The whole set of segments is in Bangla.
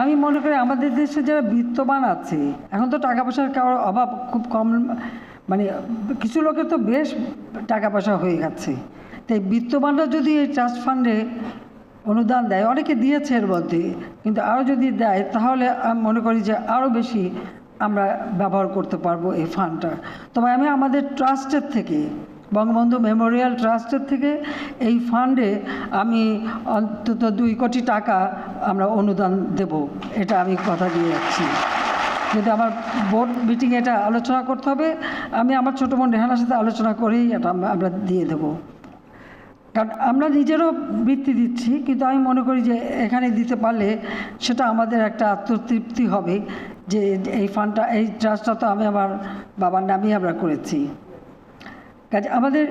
আমি মনে করি আমাদের দেশে যারা বিত্তবান আছে, এখন তো টাকা পয়সার কারোর অভাব খুব কম, মানে কিছু লোকের তো বেশ টাকা পয়সা হয়ে গেছে। তাই বিত্তবানরা যদি এই ট্রাস্ট ফান্ডে অনুদান দেয়, অনেকে দিয়েছে এর মধ্যে, কিন্তু আরও যদি দেয় তাহলে আমি মনে করি যে আরও বেশি আমরা ব্যবহার করতে পারবো এই ফান্ডটা। তবে আমি আমাদের ট্রাস্টের থেকে, বঙ্গবন্ধু মেমোরিয়াল ট্রাস্টের থেকে এই ফান্ডে আমি অন্তত 2 কোটি টাকা আমরা অনুদান দেব, এটা আমি কথা দিয়ে যাচ্ছি। যদি আমার বোর্ড মিটিংয়ে এটা আলোচনা করতে হবে, আমি আমার ছোটো বোন রেহানার সাথে আলোচনা করেই এটা আমরা দিয়ে দেব। কারণ আমরা নিজেরও বৃত্তি দিচ্ছি, কিন্তু আমি মনে করি যে এখানে দিতে পারলে সেটা আমাদের একটা আত্মতৃপ্তি হবে যে এই ফান্ডটা, এই ট্রাস্টটা তো আমি আমার বাবার নামেই আমরা করেছি। কাজে আমাদের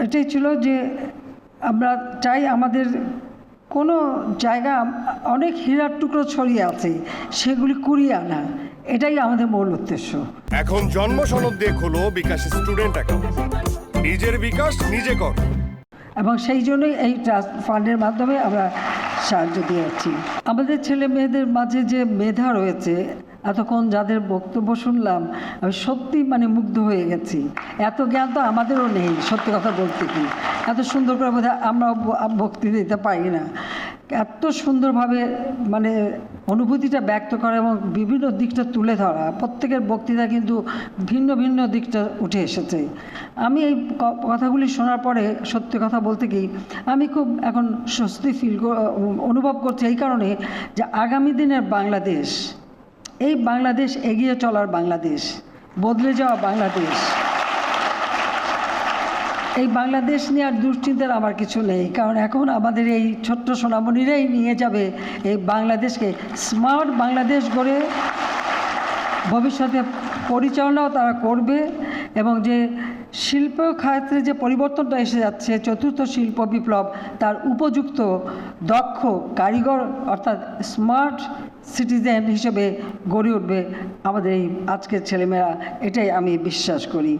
এটাই ছিল যে আমরা চাই আমাদের কোনো জায়গা অনেক হীরার টুকরো ছড়িয়ে আছে, সেগুলি কুড়িয়ে আনা, এটাই আমাদের মূল উদ্দেশ্য। এখন জন্ম সনদ দিয়ে খোলো বিকাশ স্টুডেন্ট অ্যাকাউন্ট, নিজের বিকাশ নিজে কর। এবং সেই জন্যই এই ট্রাস্ট ফান্ডের মাধ্যমে আমরা সাহায্য দিয়ে যাচ্ছি। আমাদের ছেলে মেয়েদের মাঝে যে মেধা রয়েছে, এতক্ষণ যাদের বক্তব্য শুনলাম, আমি সত্যি মানে মুগ্ধ হয়ে গেছি। এত জ্ঞান তো আমাদেরও নেই, সত্যি কথা বলতে কি, এত সুন্দর করে বোধহয় আমরা বক্তৃতা দিতে পারি না। এত সুন্দরভাবে মানে অনুভূতিটা ব্যক্ত করা এবং বিভিন্ন দিকটা তুলে ধরা, প্রত্যেকের বক্তৃতা কিন্তু ভিন্ন ভিন্ন দিকটা উঠে এসেছে। আমি এই কথাগুলি শোনার পরে সত্যি কথা বলতে কি আমি খুব এখন স্বস্তি অনুভব করছি, এই কারণে যে আগামী দিনের বাংলাদেশ, এই বাংলাদেশ এগিয়ে চলার বাংলাদেশ, বদলে যাওয়া বাংলাদেশ, এই বাংলাদেশ নিয়ে আর দুশ্চিন্তার আমার কিছু নেই। কারণ এখন আমাদের এই ছোট্ট সোনামণিরাই নিয়ে যাবে এই বাংলাদেশকে স্মার্ট বাংলাদেশ গড়ে, ভবিষ্যতে পরিচালনাও তারা করবে। এবং যে শিল্প খাতে যে পরিবর্তনটা এসে যাচ্ছে, চতুর্থ শিল্প বিপ্লব, তার উপযুক্ত দক্ষ কারিগর অর্থাৎ স্মার্ট সিটিজেন হিসেবে গড়ে উঠবে আমাদের এই আজকের ছেলেমেয়েরা, এটাই আমি বিশ্বাস করি।